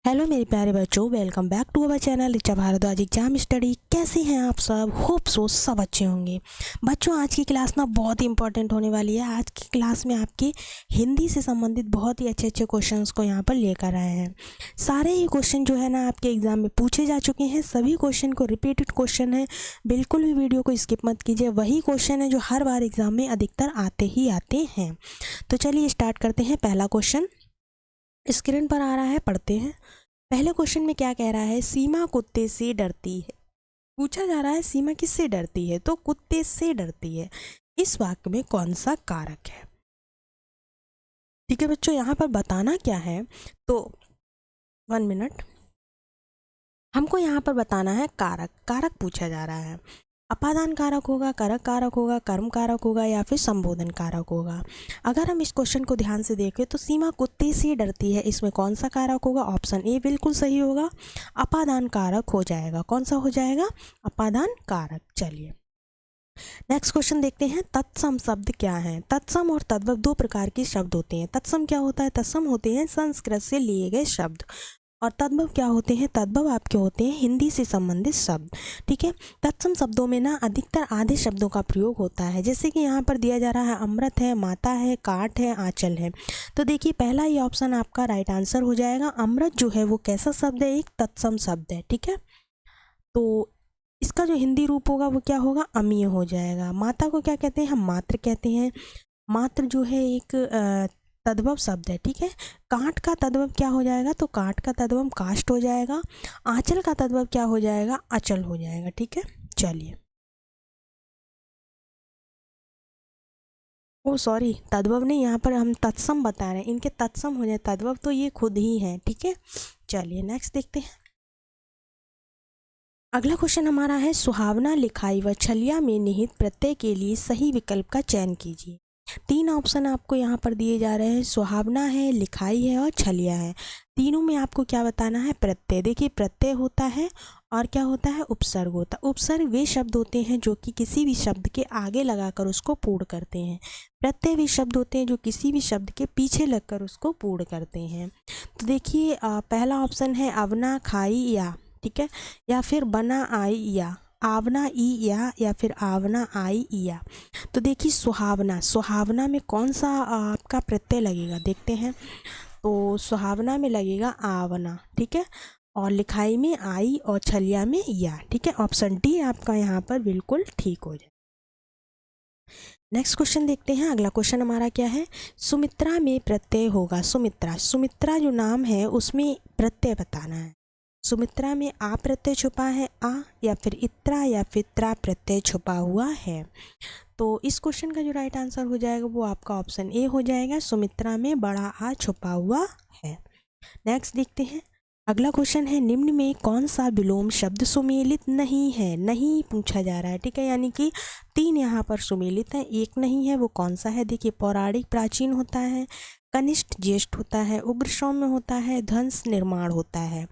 Hello मेरे प्यारे बच्चों, welcome back to our channel Richa Bhardwaj exam study. कैसे हैं आप सब? होप सो सब अच्छे होंगे। बच्चों, आज की क्लास ना बहुत ही इंपॉर्टेंट होने वाली है। आज की क्लास में आपके हिंदी से संबंधित बहुत ही अच्छे अच्छे क्वेश्चंस को यहाँ पर लेकर आए हैं। सारे ही क्वेश्चन जो है ना आपके एग्जाम में पूछे जा चुके हैं। सभी क्वेश्चन को रिपीटेड क्वेश्चन है, बिल्कुल भी वीडियो को स्किप मत कीजिए। वही क्वेश्चन है जो हर बार एग्जाम में अधिकतर आते ही आते हैं। तो चलिए स्टार्ट करते हैं। पहला क्वेश्चन स्क्रीन पर आ रहा है, पढ़ते हैं। पहले क्वेश्चन में क्या कह रहा है? सीमा कुत्ते से डरती है। पूछा जा रहा है सीमा किससे डरती है? तो कुत्ते से डरती है। इस वाक्य में कौन सा कारक है? ठीक है बच्चों, यहाँ पर बताना क्या है, तो 1 मिनट। हमको यहाँ पर बताना है कारक। कारक पूछा जा रहा है। अपादान कारक होगा, करक कारक होगा, कर्म कारक होगा या फिर संबोधन कारक होगा। अगर हम इस क्वेश्चन को ध्यान से देखें तो सीमा कुत्ते से डरती है, इसमें कौन सा कारक होगा? ऑप्शन ए बिल्कुल सही होगा, अपादान कारक हो जाएगा। कौन सा हो जाएगा? अपादान कारक। चलिए नेक्स्ट क्वेश्चन देखते हैं। तत्सम शब्द क्या है? तत्सम और तद्भव दो प्रकार के शब्द होते हैं। तत्सम क्या होता है? तत्सम होते हैं संस्कृत से लिए गए शब्द, और तद्भव क्या होते हैं? तद्भव आपके होते हैं हिंदी से संबंधित शब्द। ठीक है, तत्सम शब्दों में ना अधिकतर आधे शब्दों का प्रयोग होता है। जैसे कि यहाँ पर दिया जा रहा है अमृत है, माता है, काठ है, आंचल है। तो देखिए पहला ही ऑप्शन आपका राइट आंसर हो जाएगा। अमृत जो है वो कैसा शब्द है? एक तत्सम शब्द है। ठीक है, तो इसका जो हिंदी रूप होगा वो क्या होगा? अमीय हो जाएगा। माता को क्या कहते हैं? हम मात्र कहते हैं। मात्र जो है एक तद्भव शब्द है। ठीक है, काठ का तद्भव क्या हो जाएगा? तो काठ का तद्भव काष्ठ हो जाएगा। आंचल का तद्भव क्या हो जाएगा? अचल हो जाएगा। ठीक है, चलिए। ओ सॉरी, तद्भव नहीं, यहाँ पर हम तत्सम बता रहे हैं। इनके तत्सम हो जाए, तद्भव तो ये खुद ही है। ठीक है, चलिए नेक्स्ट देखते हैं। अगला क्वेश्चन हमारा है, सुहावना, लिखाई व छलिया में निहित प्रत्यय के लिए सही विकल्प का चयन कीजिए। 3 ऑप्शन आपको यहाँ पर दिए जा रहे हैं। सुहावना है, लिखाई है और छलिया है। तीनों में आपको क्या बताना है? प्रत्यय। देखिए प्रत्यय होता है और क्या होता है? उपसर्ग होता है। उपसर्ग वे शब्द होते हैं जो कि किसी भी शब्द के आगे लगाकर उसको पूर्ण करते हैं। प्रत्यय वे शब्द होते हैं जो किसी भी शब्द के पीछे लगकर उसको पूर्ण करते हैं। तो देखिए पहला ऑप्शन है अवना, खाई या, ठीक है, या फिर बना, आई या, आवना, ई या फिर आवना, आई या। तो देखिए सुहावना, सुहावना में कौन सा आपका प्रत्यय लगेगा? देखते हैं। तो सुहावना में लगेगा आवना। ठीक है, और लिखाई में आई और छलिया में या। ठीक है, ऑप्शन डी आपका यहाँ पर बिल्कुल ठीक हो जाए। नेक्स्ट क्वेश्चन देखते हैं। अगला क्वेश्चन हमारा क्या है? सुमित्रा में प्रत्यय होगा। सुमित्रा, सुमित्रा जो नाम है उसमें प्रत्यय बताना है। सुमित्रा में आ प्रत्यय छुपा है, आ, या फिर इत्रा या फिर त्रा प्रत्यय छुपा हुआ है। तो इस क्वेश्चन का जो राइट आंसर हो जाएगा वो आपका ऑप्शन ए हो जाएगा। सुमित्रा में बड़ा आ छुपा हुआ है। नेक्स्ट देखते हैं। अगला क्वेश्चन है, निम्न में कौन सा विलोम शब्द सुमेलित नहीं है? नहीं पूछा जा रहा है। ठीक है, यानी कि 3 यहाँ पर सुमेलित है, एक नहीं है। वो कौन सा है? देखिए पौराणिक प्राचीन होता है, कनिष्ठ ज्येष्ठ होता है, उग्र सौम्य होता है, ध्वंस निर्माण होता है।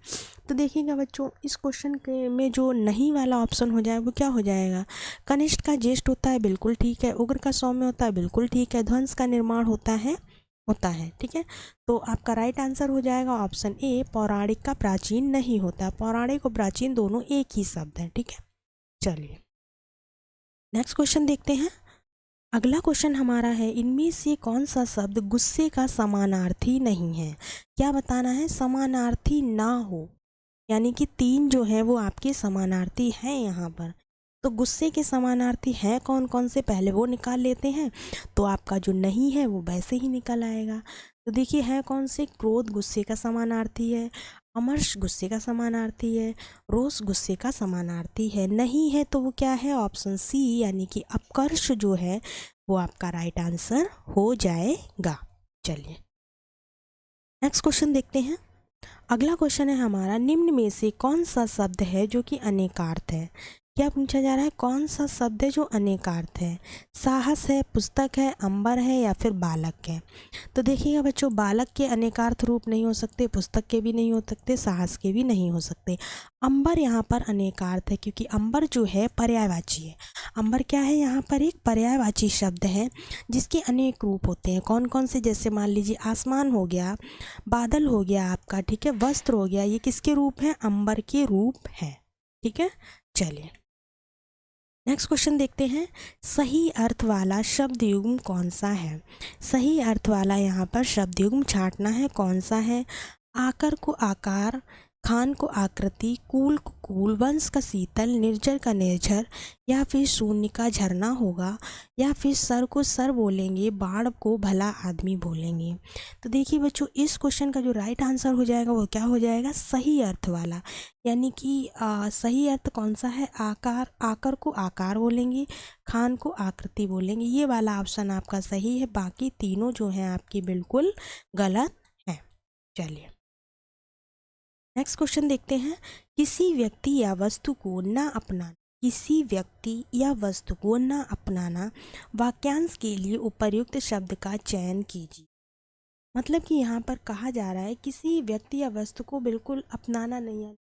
तो देखिएगा बच्चों, इस क्वेश्चन के में जो नहीं वाला ऑप्शन हो जाए वो क्या हो जाएगा? कनिष्ठ का ज्येष्ठ होता है, बिल्कुल ठीक है। उग्र का सौम्य होता है, बिल्कुल ठीक है। ध्वंस का निर्माण होता है। ठीक है, तो आपका राइट आंसर हो जाएगा ऑप्शन ए, पौराणिक का प्राचीन नहीं होता। पौराणिक और प्राचीन दोनों एक ही शब्द है। ठीक है, चलिए नेक्स्ट क्वेश्चन देखते हैं। अगला क्वेश्चन हमारा है, इनमें से कौन सा शब्द गुस्से का समानार्थी नहीं है? क्या बताना है? समानार्थी ना हो, यानी कि 3 जो है वो आपके समानार्थी हैं यहाँ पर। तो गुस्से के समानार्थी हैं कौन कौन से? पहले वो निकाल लेते हैं, तो आपका जो नहीं है वो वैसे ही निकल आएगा। तो देखिए हैं कौन से? क्रोध गुस्से का समानार्थी है, अमर्ष गुस्से का समानार्थी है, रोष गुस्से का समानार्थी है। नहीं है तो वो क्या है? ऑप्शन सी, यानी कि अपकर्ष जो है वो आपका राइट आंसर हो जाएगा। चलिए नेक्स्ट क्वेश्चन देखते हैं। अगला क्वेश्चन है हमारा, निम्न में से कौन सा शब्द है जो कि अनेकार्थ है? क्या पूछा जा रहा है, कौन सा शब्द है जो अनेकार्थ है? साहस है, पुस्तक है, अंबर है या फिर बालक है? तो देखिएगा बच्चों, बालक के अनेकार्थ रूप नहीं हो सकते, पुस्तक के भी नहीं हो सकते, साहस के भी नहीं हो सकते। अंबर यहाँ पर अनेकार्थ है क्योंकि अंबर जो है पर्यायवाची है। अंबर क्या है, यहाँ पर एक पर्यायवाची शब्द है जिसके अनेक रूप होते हैं। कौन कौन से? जैसे मान लीजिए आसमान हो गया, बादल हो गया आपका, ठीक है, वस्त्र हो गया, ये किसके रूप हैं? अंबर के रूप हैं। ठीक है, चलिए नेक्स्ट क्वेश्चन देखते हैं। सही अर्थ वाला शब्द युग्म कौन सा है? सही अर्थ वाला यहाँ पर शब्द युग्म छांटना है, कौन सा है? आकर को आकार, खान को आकृति, कूल को कूल, वंश का शीतल, निर्जर का निर्झर, या फिर शून्य का झरना होगा, या फिर सर को सर बोलेंगे, बाढ़ को भला आदमी बोलेंगे। तो देखिए बच्चों, इस क्वेश्चन का जो राइट आंसर हो जाएगा वो क्या हो जाएगा? सही अर्थ वाला। यानी कि सही अर्थ कौन सा है? आकार, आकर को आकार बोलेंगे, खान को आकृति बोलेंगे, ये वाला ऑप्शन आपका सही है। बाकी तीनों जो हैं आपकी बिल्कुल गलत हैं। चलिए नेक्स्ट क्वेश्चन देखते हैं। किसी व्यक्ति या वस्तु को ना अपनाना, किसी व्यक्ति या वस्तु को ना अपनाना, वाक्यांश के लिए उपर्युक्त शब्द का चयन कीजिए। मतलब कि यहाँ पर कहा जा रहा है किसी व्यक्ति या वस्तु को बिल्कुल अपनाना नहीं है,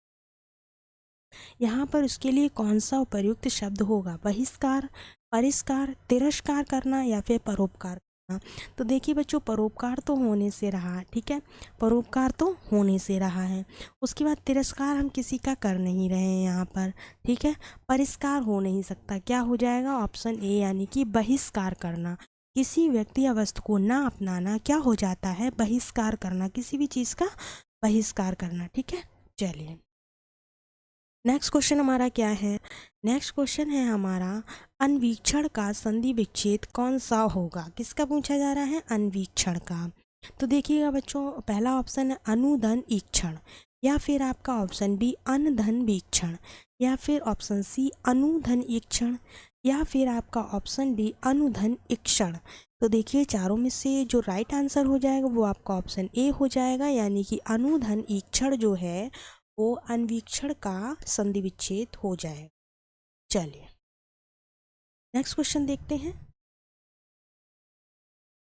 यहाँ पर उसके लिए कौन सा उपर्युक्त शब्द होगा? बहिष्कार, परिष्कार, तिरस्कार करना या फिर परोपकार करना। तो देखिए बच्चों, परोपकार तो होने से रहा, ठीक है, परोपकार तो होने से रहा है। उसके बाद तिरस्कार हम किसी का कर नहीं रहे हैं यहाँ पर, ठीक है। परिष्कार हो नहीं सकता, क्या हो जाएगा? ऑप्शन ए यानी कि बहिष्कार करना। किसी व्यक्ति या वस्तु को ना अपनाना क्या हो जाता है? बहिष्कार करना, किसी भी चीज़ का बहिष्कार करना, ठीक है। चलिए नेक्स्ट क्वेश्चन हमारा क्या है? नेक्स्ट क्वेश्चन है हमारा, अन्वीक्षण का संधि विच्छेद कौन सा होगा? किसका पूछा जा रहा है? अन्वीक्षण का। तो देखिएगा बच्चों, पहला ऑप्शन है अनुधन ईक्षण, या फिर आपका ऑप्शन बी अनधन वीक्षण, या फिर ऑप्शन सी अनुधन ईक्षण, या फिर आपका ऑप्शन डी अनुधन ईक्षण। तो देखिए चारों में से जो राइट आंसर हो जाएगा वो आपका ऑप्शन ए हो जाएगा, यानी कि अनुधन ईक्षण जो है वो अन्वीक्षण का संधि विच्छेद हो जाएगा। चलिए नेक्स्ट क्वेश्चन देखते हैं।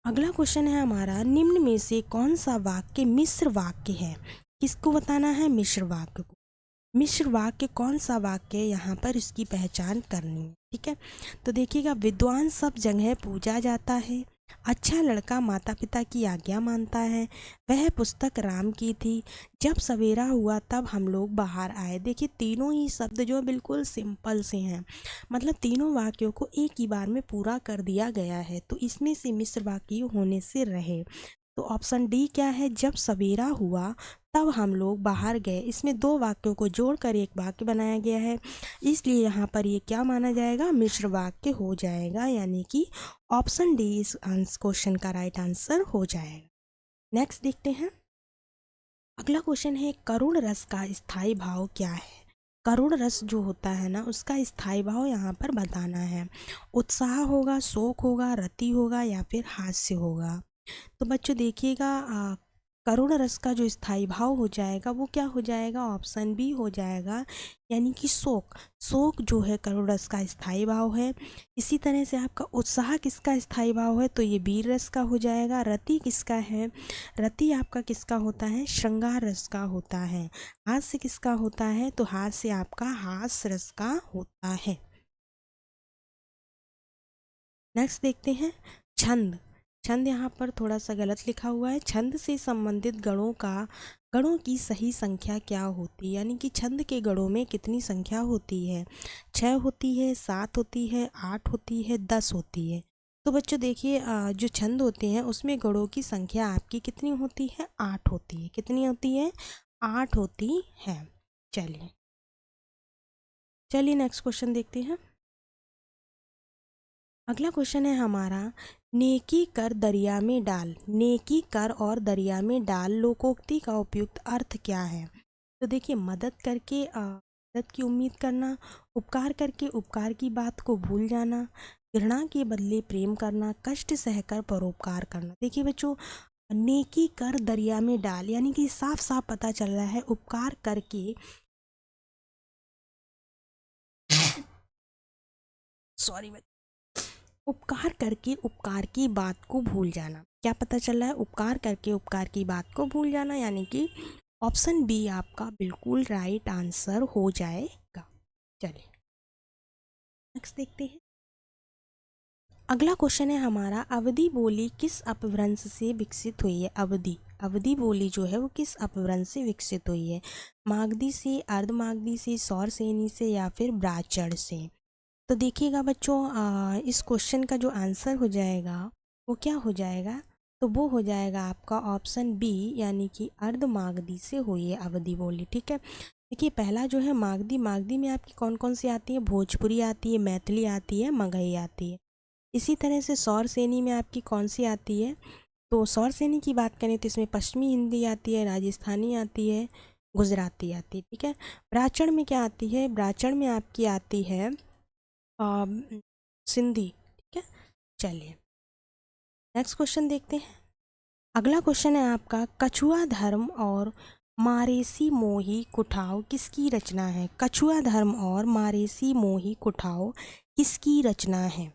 अगला क्वेश्चन है हमारा, निम्न में से कौन सा वाक्य मिश्र वाक्य है? किसको बताना है? मिश्र वाक्य को। मिश्र वाक्य कौन सा वाक्य है, यहाँ पर इसकी पहचान करनी है, ठीक है। तो देखिएगा, विद्वान सब जगह पूजा जाता है, अच्छा लड़का माता पिता की आज्ञा मानता है, वह पुस्तक राम की थी, जब सवेरा हुआ तब हम लोग बाहर आए। देखिए तीनों ही शब्द जो बिल्कुल सिंपल से हैं, मतलब तीनों वाक्यों को एक ही बार में पूरा कर दिया गया है, तो इसमें से मिश्र वाक्य होने से रहे। तो ऑप्शन डी क्या है? जब सवेरा हुआ तब हम लोग बाहर गए, इसमें दो वाक्यों को जोड़कर एक वाक्य बनाया गया है, इसलिए यहाँ पर ये क्या माना जाएगा? मिश्र वाक्य हो जाएगा, यानी कि ऑप्शन डी इस क्वेश्चन का राइट आंसर हो जाएगा। नेक्स्ट देखते हैं। अगला क्वेश्चन है, करुण रस का स्थायी भाव क्या है? करुण रस जो होता है ना, उसका स्थायी भाव यहाँ पर बताना है। उत्साह होगा, शोक होगा, रति होगा या फिर हास्य होगा। तो बच्चों देखिएगा, करुण रस का जो स्थायी भाव हो जाएगा वो क्या हो जाएगा? ऑप्शन बी हो जाएगा, यानी कि शोक। शोक जो है करुण रस का स्थायी भाव है। इसी तरह से आपका उत्साह किसका स्थायी भाव है? तो ये वीर रस का हो जाएगा। रति किसका है? रति आपका किसका होता है? श्रृंगार रस का होता है। हास्य किसका होता है? तो हास्य आपका हास्य रस का होता है। नेक्स्ट देखते हैं, छंद। छंद यहाँ पर थोड़ा सा गलत लिखा हुआ है। छंद से संबंधित गणों की सही संख्या क्या होती है? यानी कि छंद के गणों में कितनी संख्या होती है? 6 होती है, 7 होती है, 8 होती है, 10 होती है। तो बच्चों देखिए, जो छंद होते हैं उसमें गणों की संख्या आपकी कितनी होती है? 8 होती है। कितनी होती है? 8 होती है। चलिए चलिए नेक्स्ट क्वेश्चन देखते हैं। अगला क्वेश्चन है हमारा, नेकी कर दरिया में डाल, नेकी कर और दरिया में डाल लोकोक्ति का उपयुक्त अर्थ क्या है? तो देखिए, मदद करके मदद की उम्मीद करना, उपकार करके उपकार की बात को भूल जाना, घृणा के बदले प्रेम करना, कष्ट सहकर परोपकार करना। देखिए बच्चों, नेकी कर दरिया में डाल, यानी कि साफ साफ पता चल रहा है उपकार करके सॉरी, उपकार करके उपकार की बात को भूल जाना। क्या पता चल रहा है? उपकार करके उपकार की बात को भूल जाना, यानी कि ऑप्शन बी आपका बिल्कुल राइट आंसर हो जाएगा। चलिए नेक्स्ट देखते हैं। अगला क्वेश्चन है हमारा, अवधी बोली किस अपभ्रंश से विकसित हुई है? अवधी अवधी बोली जो है वो किस अपभ्रंश से विकसित हुई है? मागधी से, अर्धमागधी से, सौरसेनी से या फिर ब्राह्मण से? तो देखिएगा बच्चों, इस क्वेश्चन का जो आंसर हो जाएगा वो क्या हो जाएगा? तो वो हो जाएगा आपका ऑप्शन बी, यानी कि अर्धमागधी से हुई है अवधी बोली। ठीक है, देखिए पहला जो है मागधी, मागधी में आपकी कौन कौन सी आती है? भोजपुरी आती है, मैथिली आती है, मगही आती है। इसी तरह से सौरसेनी में आपकी कौन सी आती है? तो सौरसेनी की बात करें तो इसमें पश्चिमी हिंदी आती है, राजस्थानी आती है, गुजराती आती है। ठीक है, ब्राह्मण में क्या आती है? ब्राह्मण में आपकी आती है सिंधी। ठीक है, चलिए नेक्स्ट क्वेश्चन देखते हैं। अगला क्वेश्चन है आपका, कछुआ धर्म और मारेसी मोही कुठाव किसकी रचना है? कछुआ धर्म और मारेसी मोही कुठाव किसकी रचना है?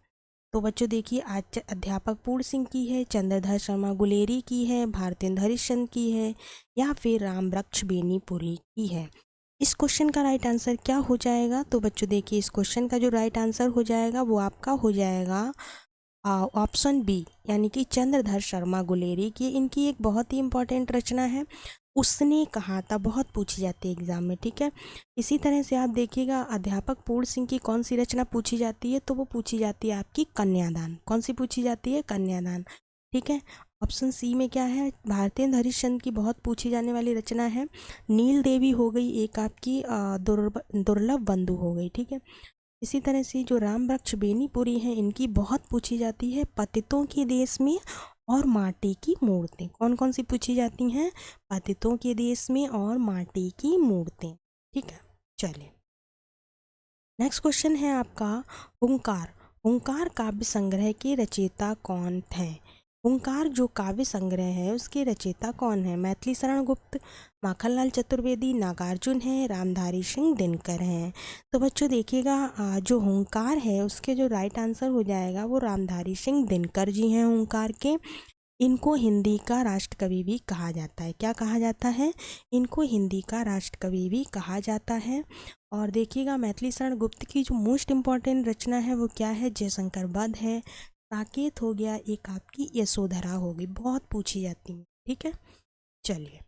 तो बच्चों देखिए, आज अध्यापक पूर्ण सिंह की है, चंद्रधर शर्मा गुलेरी की है, भारतेंद्र हरिश्चंद्र की है या फिर राम वृक्ष बेनीपुरी की है? इस क्वेश्चन का राइट आंसर क्या हो जाएगा? तो बच्चों देखिए, इस क्वेश्चन का जो राइट आंसर हो जाएगा वो आपका हो जाएगा ऑप्शन बी, यानी कि चंद्रधर शर्मा गुलेरी की। इनकी एक बहुत ही इंपॉर्टेंट रचना है, उसने कहा था, बहुत पूछी जाती है एग्जाम में। ठीक है, इसी तरह से आप देखिएगा, अध्यापक पूर्ण सिंह की कौन सी रचना पूछी जाती है? तो वो पूछी जाती है आपकी कन्यादान। कौन सी पूछी जाती है? कन्यादान। ठीक है, ऑप्शन सी में क्या है? भारतेंद्र हरिश्चंद्र की बहुत पूछी जाने वाली रचना है नील देवी हो गई, एक आपकी दुर्लभ बंधु हो गई। ठीक है, इसी तरह से जो राम वृक्ष बेनीपुरी हैं, इनकी बहुत पूछी जाती है पतितों के देश में और माटी की मूर्तें। कौन कौन सी पूछी जाती हैं? पतितों के देश में और माटी की मूर्तें। ठीक है, चलिए नेक्स्ट क्वेश्चन है आपका, हुंकार। हुंकार काव्य संग्रह के रचयिता कौन थे? हुंकार जो काव्य संग्रह है उसके रचयिता कौन है? मैथिली शरण गुप्त, माखनलाल चतुर्वेदी, नागार्जुन है, रामधारी सिंह दिनकर हैं। तो बच्चों देखिएगा, जो हुंकार है उसके जो राइट आंसर हो जाएगा वो रामधारी सिंह दिनकर जी हैं हुंकार के। इनको हिंदी का राष्ट्रकवि भी कहा जाता है। क्या कहा जाता है? इनको हिंदी का राष्ट्रकवि भी कहा जाता है। और देखिएगा, मैथिली शरण गुप्त की जो मोस्ट इम्पॉर्टेंट रचना है वो क्या है? जयशंकर वध है, साकेत हो गया, एक आपकी यशोधरा हो गई, बहुत पूछी जाती है। ठीक है, चलिए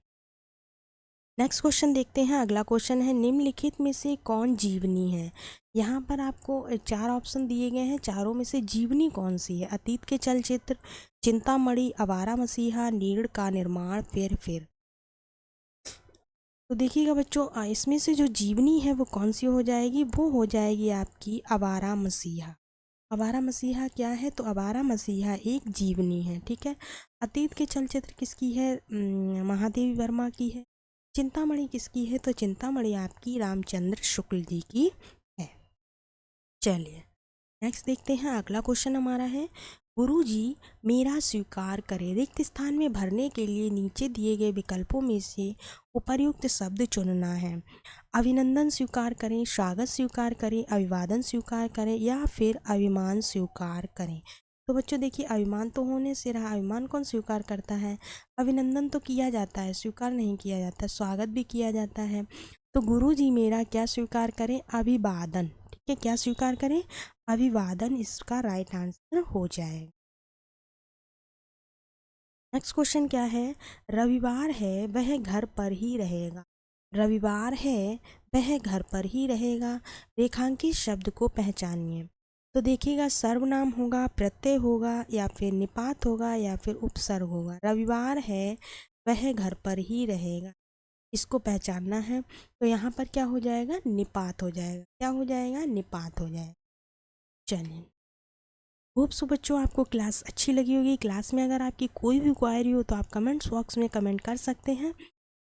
नेक्स्ट क्वेश्चन देखते हैं। अगला क्वेश्चन है, निम्नलिखित में से कौन जीवनी है? यहाँ पर आपको 4 ऑप्शन दिए गए हैं, चारों में से जीवनी कौन सी है? अतीत के चलचित्र, चिंतामणि, आवारा मसीहा, नीड़ का निर्माण, फिर। तो देखिएगा बच्चों, इसमें से जो जीवनी है वो कौन सी हो जाएगी? वो हो जाएगी आपकी आवारा मसीहा। आवारा मसीहा क्या है? तो आवारा मसीहा एक जीवनी है। ठीक है, अतीत के चलचित्र किसकी है? महादेवी वर्मा की है। चिंतामणि किसकी है? तो चिंतामणि आपकी रामचंद्र शुक्ल जी की है। चलिए नेक्स्ट देखते हैं। अगला क्वेश्चन हमारा है, गुरु जी मेरा स्वीकार करें। रिक्त स्थान में भरने के लिए नीचे दिए गए विकल्पों में से उपर्युक्त शब्द चुनना है। अभिनंदन स्वीकार करें, स्वागत स्वीकार करें, अभिवादन स्वीकार करें या फिर अभिमान स्वीकार करें? तो बच्चों देखिए, अभिमान तो होने से रहा, अभिमान कौन स्वीकार करता है? अभिनंदन तो किया जाता है, स्वीकार नहीं किया जाता, स्वागत भी किया जाता है। तो गुरु जी मेरा क्या स्वीकार करें? अभिवादन। ठीक है, क्या स्वीकार करें? अभिवादन इसका राइट आंसर हो जाएगा। नेक्स्ट क्वेश्चन क्या है? रविवार है वह घर पर ही रहेगा। रविवार है वह घर पर ही रहेगा, रेखांकित शब्द को पहचानिए। तो देखिएगा, सर्वनाम होगा, प्रत्यय होगा या फिर निपात होगा या फिर उपसर्ग होगा। रविवार है वह घर पर ही रहेगा, इसको पहचानना है। तो यहाँ पर क्या हो जाएगा? निपात हो जाएगा। क्या हो जाएगा? निपात हो जाएगा। चलिए होप सो बच्चों आपको क्लास अच्छी लगी होगी। क्लास में अगर आपकी कोई भी क्वायरी हो तो आप कमेंट्स बॉक्स में कमेंट कर सकते हैं।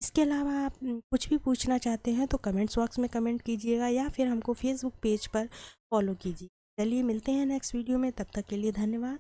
इसके अलावा आप कुछ भी पूछना चाहते हैं तो कमेंट्स बॉक्स में कमेंट कीजिएगा या फिर हमको फेसबुक पेज पर फॉलो कीजिए। चलिए मिलते हैं नेक्स्ट वीडियो में, तब तक के लिए धन्यवाद।